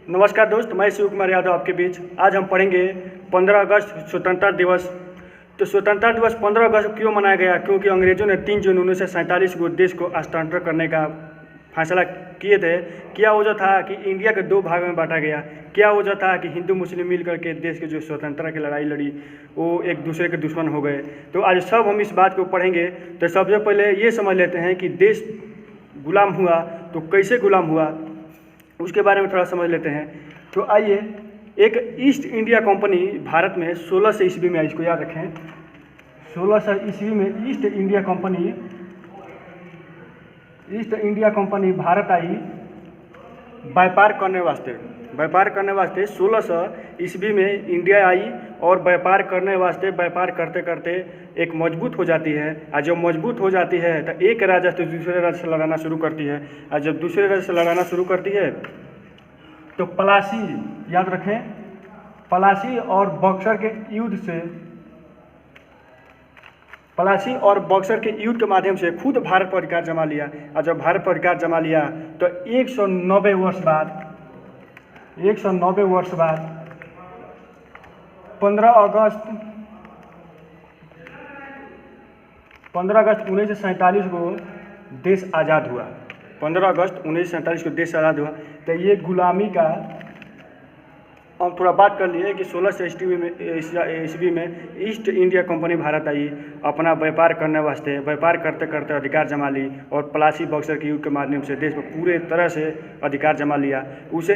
नमस्कार दोस्त, मैं शिव कुमार यादव आपके बीच। आज हम पढ़ेंगे 15 अगस्त स्वतंत्रता दिवस। तो स्वतंत्रता दिवस 15 अगस्त क्यों मनाया गया? क्योंकि अंग्रेजों ने 3 जून 1947 को देश को हस्तांतरण करने का फैसला किए थे। क्या वजह था कि इंडिया के 2 भाग में बांटा गया? क्या वजह था कि हिंदू मुस्लिम मिल करके देश की जो स्वतंत्रता की लड़ाई लड़ी वो एक दूसरे के दुश्मन हो गए? तो आज सब हम इस बात को पढ़ेंगे। तो सबसे पहले ये समझ लेते हैं कि देश गुलाम हुआ तो कैसे गुलाम हुआ, उसके बारे में थोड़ा समझ लेते हैं। तो आइए, एक ईस्ट इंडिया कंपनी भारत में 1600 ईस्वी में आई, इसको याद रखें। 1600 ईस्वी में ईस्ट इंडिया कंपनी भारत आई व्यापार करने वास्ते 1600 ईस्वी में इंडिया आई और व्यापार करने वास्ते व्यापार करते करते एक मजबूत हो जाती है। और जब मजबूत हो जाती है तो एक राज्य से दूसरे राज्य से लड़ाना शुरू करती है। और जब दूसरे राज्य से लड़ाना शुरू करती है तो प्लासी, याद रखें, प्लासी और बक्सर के युद्ध के माध्यम से खुद भारत पर अधिकार जमा लिया। और जब भारत पर अधिकार जमा लिया तो 190 वर्ष बाद 15 अगस्त 1947 को देश आज़ाद हुआ। 15 अगस्त 1947 को देश आज़ाद हुआ। तो ये गुलामी का हम थोड़ा बात कर लिए कि 1600 ईस्वी में ईस्ट इंडिया कंपनी भारत आई अपना व्यापार करने वास्ते। व्यापार करते करते अधिकार जमा ली और प्लासी बक्सर के युद्ध के माध्यम से देश पर पूरे तरह से अधिकार जमा लिया। उसे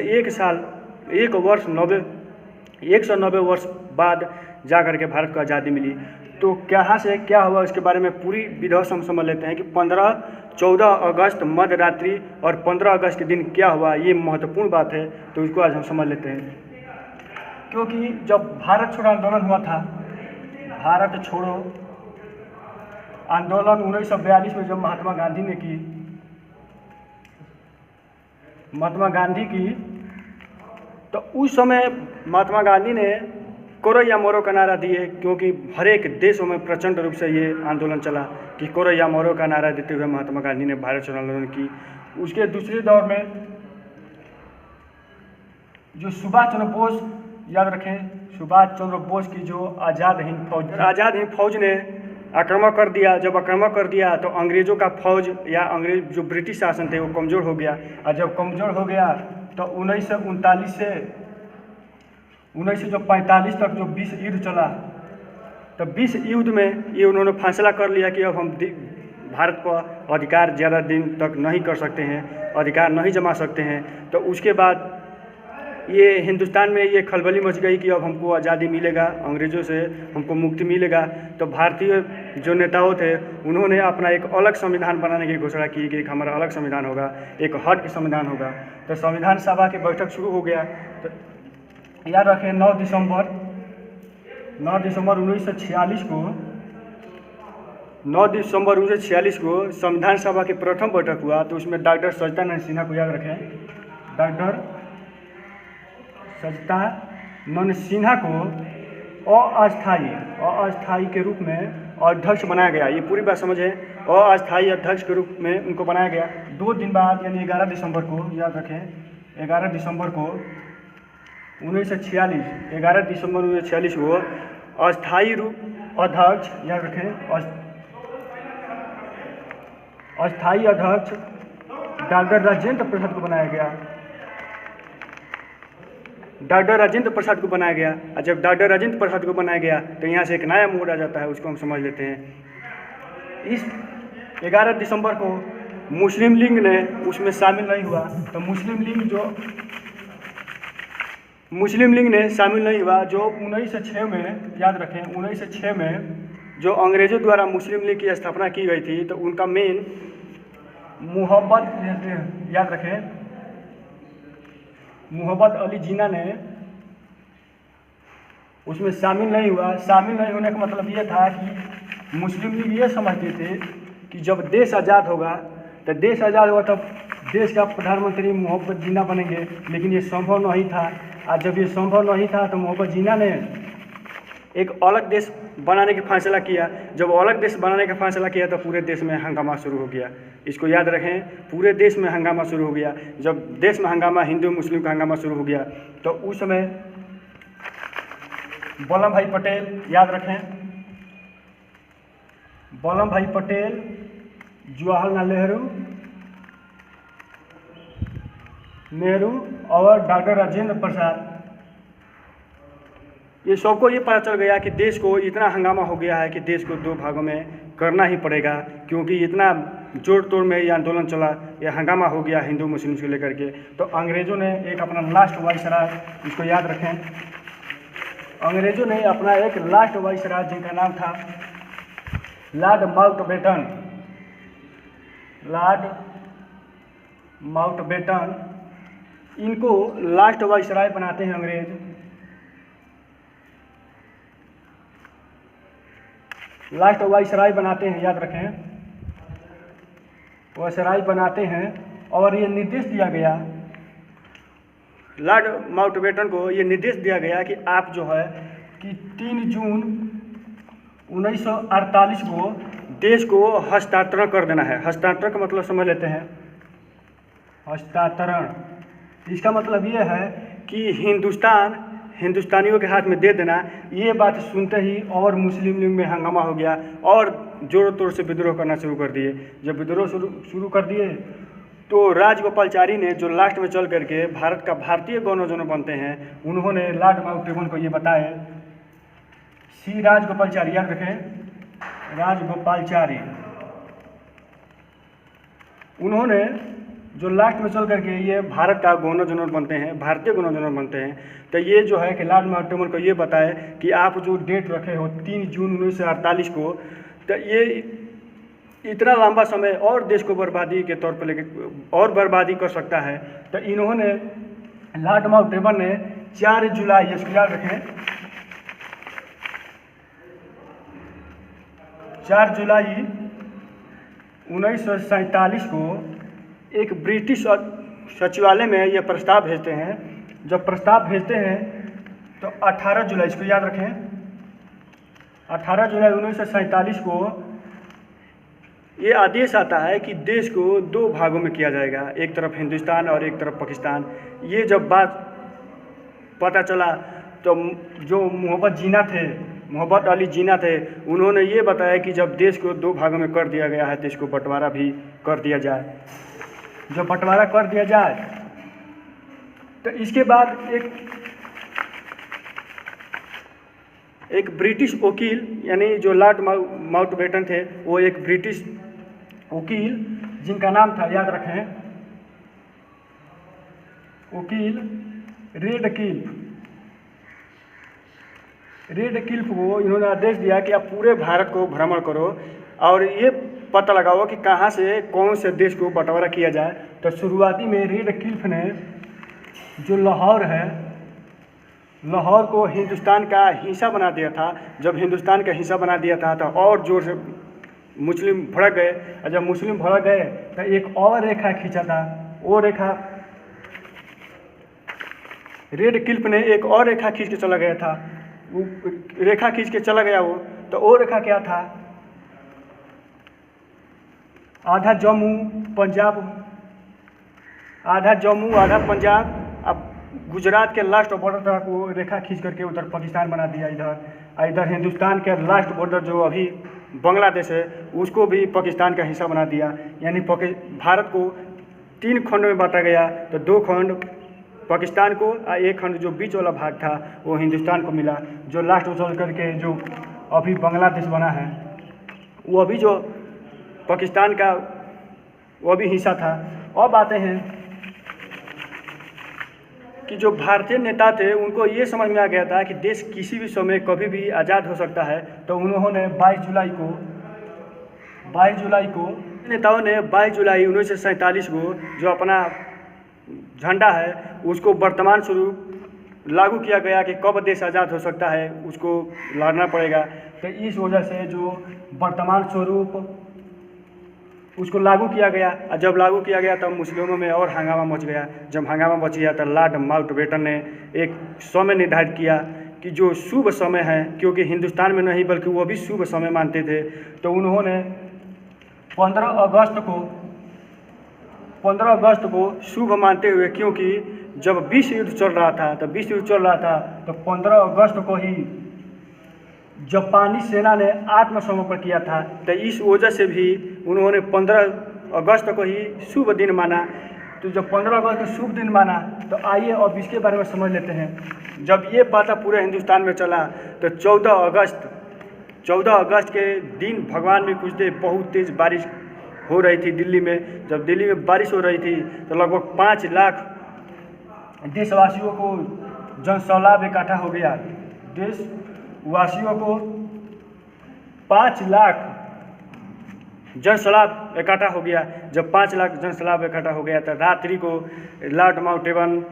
190 वर्ष बाद जा करके भारत को आज़ादी मिली। तो कहाँ से क्या हुआ इसके बारे में पूरी विधिवत हम समझ लेते हैं कि 14 अगस्त मध्य रात्रि और 15 अगस्त के दिन क्या हुआ, ये महत्वपूर्ण बात है। तो इसको आज हम समझ लेते हैं। क्योंकि जब भारत छोड़ो आंदोलन हुआ था, भारत छोड़ो आंदोलन 1942 में जब महात्मा गांधी की तो उस समय महात्मा गांधी ने करो या मरो का नारा दिए। क्योंकि हर एक देशों में प्रचंड रूप से ये आंदोलन चला कि करो या मरो का नारा देते हुए महात्मा गांधी ने भारत छोड़ो आंदोलन की। उसके दूसरे दौर में जो सुभाष चंद्र बोस, याद रखें, सुभाष चंद्र बोस की जो आज़ाद हिंद फौज ने आक्रमण कर दिया। जब आक्रमण कर दिया तो अंग्रेज़ों का फौज या अंग्रेज जो ब्रिटिश शासन थे वो कमज़ोर हो गया। और जब कमज़ोर हो गया तो 1939 से 1945 तक जो 20 युद्ध चला, तो 20 युद्ध में ये उन्होंने फैसला कर लिया कि अब हम भारत को अधिकार ज़्यादा दिन तक नहीं कर सकते हैं, अधिकार नहीं जमा सकते हैं। तो उसके बाद ये हिंदुस्तान में ये खलबली मच गई कि अब हमको आज़ादी मिलेगा, अंग्रेज़ों से हमको मुक्ति मिलेगा। तो भारतीय जो नेताओं थे उन्होंने अपना एक अलग संविधान बनाने की घोषणा की कि हमारा अलग संविधान होगा, एक हट के संविधान होगा। तो संविधान सभा की बैठक शुरू हो गया। तो याद रखें 9 दिसंबर 1946 को संविधान सभा की प्रथम बैठक हुआ। तो उसमें डॉक्टर सचिदानंद सिन्हा को, याद रखें, डॉक्टर सचिदानंद सिन्हा को अस्थायी के रूप में अध्यक्ष बनाया गया। ये पूरी बात समझें, अस्थायी अध्यक्ष के रूप में उनको बनाया गया। 2 दिन बाद यानी 11 दिसंबर को, याद रखें, 11 दिसंबर 1946 को अस्थायी अध्यक्ष, याद रखें, अस्थायी अध्यक्ष डॉक्टर राजेंद्र प्रसाद को बनाया गया। और जब डॉक्टर राजेंद्र प्रसाद को बनाया गया तो यहाँ से एक नया मोड़ आ जाता है, उसको हम समझ लेते हैं। इस 11 दिसंबर को मुस्लिम लीग ने उसमें शामिल नहीं हुआ। तो मुस्लिम लीग ने शामिल नहीं हुआ। जो 1906 में, याद रखें, 1906 में जो अंग्रेज़ों द्वारा मुस्लिम लीग की स्थापना की गई थी, तो उनका मेन मोहब्बत अली जिन्ना ने उसमें शामिल नहीं हुआ। शामिल नहीं होने का मतलब ये था कि मुस्लिम लीग ये समझते थे कि जब देश आज़ाद होगा तब देश का प्रधानमंत्री मोहब्बत जिन्ना बनेंगे। लेकिन ये संभव नहीं था। और जब ये संभव नहीं था तो मोहब्बत जिन्ना ने एक अलग देश बनाने का फैसला किया। जब अलग देश बनाने का फैसला किया तो पूरे देश में हंगामा शुरू हो गया। इसको याद रखें। पूरे देश में हंगामा शुरू हो गया। जब देश में हंगामा, हिंदू मुस्लिम का हंगामा शुरू हो गया, तो उस समय वल्लभ भाई पटेल, याद रखें, वल्लभ भाई पटेल, जवाहरलाल नेहरू और डॉक्टर राजेंद्र प्रसाद, ये सबको ये पता चल गया कि देश को इतना हंगामा हो गया है कि देश को 2 भागों में करना ही पड़ेगा, क्योंकि इतना जोड़ तोड़ में ये आंदोलन चला, ये हंगामा हो गया हिंदू मुस्लिम से लेकर के। तो अंग्रेज़ों ने एक अपना लास्ट वाइसराय, इसको याद रखें, अंग्रेज़ों ने अपना एक लास्ट वाइसराय जिनका नाम था लॉर्ड माउंटबेटन, लॉर्ड माउंटबेटन, इनको लास्ट वाइसराय बनाते हैं अंग्रेज। लास्ट वाइसराय बनाते हैं, याद रखें, वाइसराय बनाते हैं। और ये निर्देश दिया गया लॉर्ड माउंटबेटन को, ये निर्देश दिया गया कि आप जो है कि 3 जून 1948 को देश को हस्तांतरण कर देना है। हस्तांतरण का मतलब समझ लेते हैं। हस्तांतरण, इसका मतलब ये है कि हिंदुस्तानियों के हाथ में दे देना। ये बात सुनते ही और मुस्लिम लीग में हंगामा हो गया और जोर तोड़ से विद्रोह करना शुरू कर दिए। जब विद्रोह शुरू कर दिए तो राजगोपालचारी ने, जो लास्ट में चल करके भारत का भारतीय गवर्नर जनरल बनते हैं, उन्होंने लॉर्ड माउंटबेटन को ये बताया, सी राजगोपालचारी, याद रखें, राजगोपालचारी, उन्होंने जो लास्ट में चल करके ये भारत का गवर्नर जनरल बनते हैं, भारतीय गवर्नर जनरल बनते हैं, तो ये जो है कि लॉर्ड माउंटबेटन को ये बताए कि आप जो डेट रखे हो 3 जून 1948 को, तो ये इतना लंबा समय और देश को बर्बादी के तौर पर लेके और बर्बादी कर सकता है। तो इन्होंने, लॉर्ड माउंटबेटन ने 4 जुलाई, इसको याद रखें, 4 जुलाई 1947 को एक ब्रिटिश सचिवालय में ये प्रस्ताव भेजते हैं। जब प्रस्ताव भेजते हैं तो 18 जुलाई, इसको याद रखें, 18 जुलाई 1947 को ये आदेश आता है कि देश को 2 भागों में किया जाएगा, एक तरफ हिंदुस्तान और एक तरफ पाकिस्तान। ये जब बात पता चला तो जो मोहब्बत अली जिन्ना थे, उन्होंने ये बताया कि जब देश को 2 भागों में कर दिया गया है तो इसको बंटवारा भी कर दिया जाए। जब बंटवारा कर दिया जाए तो इसके बाद एक ब्रिटिश वकील, यानी जो लॉर्ड माउंटबेटन थे, वो एक ब्रिटिश वकील जिनका नाम था, याद रखें, वकील रेडक्लिफ को इन्होंने आदेश दिया कि आप पूरे भारत को भ्रमण करो और ये पता लगाओ कि कहाँ से कौन से देश को बंटवारा किया जाए। तो शुरुआती में रेडक्लिफ ने जो लाहौर है, लाहौर को हिंदुस्तान का हिस्सा बना दिया था। जब हिंदुस्तान का हिस्सा बना दिया था तो और जोर से मुस्लिम भड़क गए, और जब मुस्लिम भड़क गए तो एक और रेखा खींचा था। वो रेखा, रेडक्लिफ ने एक और रेखा खींच के चला गया था। वो रेखा खींच के चला गया वो, तो वो रेखा क्या था, आधा जम्मू पंजाब, आधा पंजाब, अब गुजरात के लास्ट बॉर्डर तक वो रेखा खींच करके उधर पाकिस्तान बना दिया। इधर हिंदुस्तान के लास्ट बॉर्डर जो अभी बांग्लादेश है, उसको भी पाकिस्तान का हिस्सा बना दिया। यानी भारत को 3 खंड में बांटा गया। तो 2 खंड पाकिस्तान को और 1 खंड जो बीच वाला भाग था वो हिंदुस्तान को मिला। जो लास्ट चल करके जो अभी बांग्लादेश बना है, वो अभी जो पाकिस्तान का वो भी हिस्सा था। अब आते हैं कि जो भारतीय नेता थे उनको ये समझ में आ गया था कि देश किसी भी समय कभी भी आज़ाद हो सकता है। तो उन्होंने 22 जुलाई को नेताओं ने 22 जुलाई 1947 को जो अपना झंडा है उसको वर्तमान स्वरूप लागू किया गया कि कब देश आज़ाद हो सकता है उसको लड़ना पड़ेगा। तो इस वजह से जो वर्तमान स्वरूप उसको लागू किया गया, और जब लागू किया गया तब मुस्लिमों में और हंगामा मच गया। जब हंगामा मच गया तो लॉर्ड माउंटबेटन ने एक समय निर्धारित किया कि जो शुभ समय है, क्योंकि हिंदुस्तान में नहीं बल्कि वो भी शुभ समय मानते थे, तो उन्होंने 15 अगस्त को 15 अगस्त को शुभ मानते हुए, क्योंकि जब विश्व युद्ध चल रहा था तो 15 अगस्त को ही जापानी सेना ने आत्मसमर्पण किया था। तो इस वजह से भी उन्होंने 15 अगस्त को ही शुभ दिन माना। तो जब 15 अगस्त को शुभ दिन माना तो आइए अब इसके बारे में समझ लेते हैं। जब ये पता पूरे हिंदुस्तान में चला तो 14 अगस्त के दिन भगवान में कुछ देर बहुत तेज़ बारिश हो रही थी दिल्ली में। जब दिल्ली में बारिश हो रही थी तो लगभग 5 लाख देशवासियों को जनसैलाब इकट्ठा हो गया। देशवासियों को 5 लाख जनसैलाब इकट्ठा हो गया। जब 5 लाख जनसैलाब इकट्ठा हो गया तो रात्रि को लॉर्ड माउंटेबन,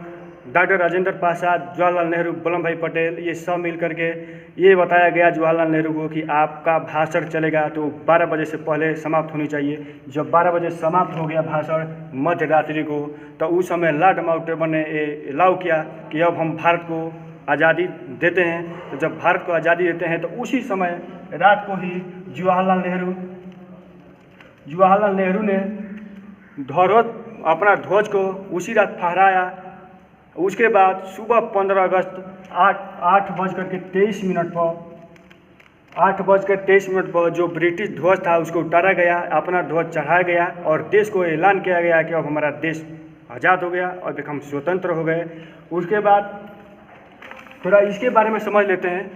डॉक्टर राजेंद्र प्रसाद, जवाहरलाल नेहरू, वल्लभ भाई पटेल, ये सब मिल करके ये बताया गया जवाहरलाल नेहरू को कि आपका भाषण चलेगा तो 12 बजे से पहले समाप्त होनी चाहिए। जब 12 बजे समाप्त हो गया भाषण मध्य रात्रि को, तो उस समय लॉर्ड माउंटेबन ने अलाउ किया कि अब हम भारत को आज़ादी देते हैं। तो जब भारत को आज़ादी देते हैं तो उसी समय रात को ही जवाहरलाल नेहरू ने अपना ध्वज को उसी रात फहराया। उसके बाद सुबह 15 अगस्त 8:23 पर जो ब्रिटिश ध्वज था उसको उतारा गया, अपना ध्वज चढ़ाया गया और देश को ऐलान किया गया कि अब हमारा देश आज़ाद हो गया और एक हम स्वतंत्र हो गए। उसके बाद थोड़ा इसके बारे में समझ लेते हैं।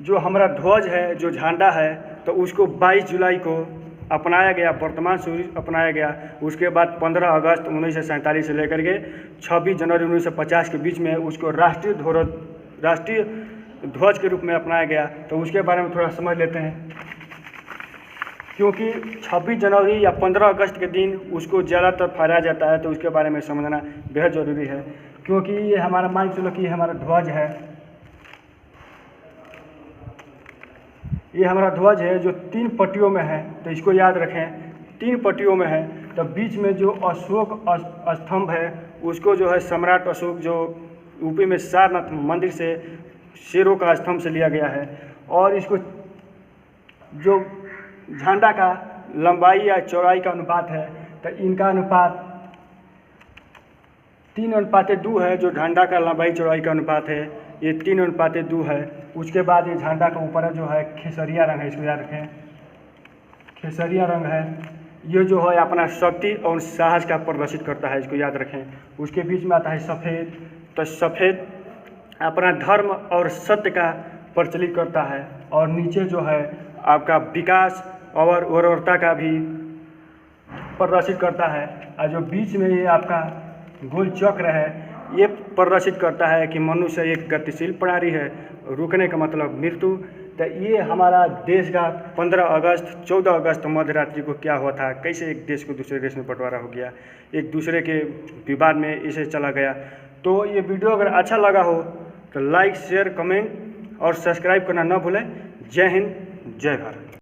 जो हमारा ध्वज है, जो झंडा है, तो उसको 22 जुलाई को अपनाया गया, वर्तमान स्वरूप अपनाया गया। उसके बाद 15 अगस्त 1947 से लेकर के 26 जनवरी 1950 के बीच में उसको राष्ट्रीय ध्वज के रूप में अपनाया गया। तो उसके बारे में थोड़ा समझ लेते हैं, क्योंकि 26 जनवरी या 15 अगस्त के दिन उसको ज़्यादातर फहराया जाता है। तो उसके बारे में समझना बेहद ज़रूरी है, क्योंकि ये हमारा मान चलो कि हमारा ध्वज है, ये हमारा ध्वज है जो 3 पट्टियों में है। तो इसको याद रखें, 3 पट्टियों में है। तो बीच में जो अशोक स्तंभ है उसको जो है सम्राट अशोक, जो यूपी में सारनाथ मंदिर से शेरों का स्तंभ से लिया गया है। और इसको जो झंडा का लंबाई या चौड़ाई का अनुपात है तो इनका अनुपात 3:2 है। जो झंडा का लंबाई चौड़ाई का अनुपात है ये 3:2 है। उसके बाद ये झंडा का ऊपर जो है खेसरिया रंग है, इसको याद रखें, खेसरिया रंग है। ये जो है अपना शक्ति और साहस का प्रदर्शित करता है, इसको याद रखें। उसके बीच में आता है सफ़ेद, तो सफ़ेद अपना धर्म और सत्य का प्रचलित करता है। और नीचे जो है आपका विकास और उर्वरता का भी प्रदर्शित करता है। और जो बीच में ये आपका गोल चक्र है ये प्रदर्शित करता है कि मनुष्य एक गतिशील प्राणी है, रुकने का मतलब मृत्यु। तो ये हमारा देश का 15 अगस्त 14 अगस्त मध्य रात्रि को क्या हुआ था, कैसे एक देश को दूसरे देश में बंटवारा हो गया, एक दूसरे के विवाद में इसे चला गया। तो ये वीडियो अगर अच्छा लगा हो तो लाइक, शेयर, कमेंट और सब्सक्राइब करना न भूलें। जय हिंद, जय भारत।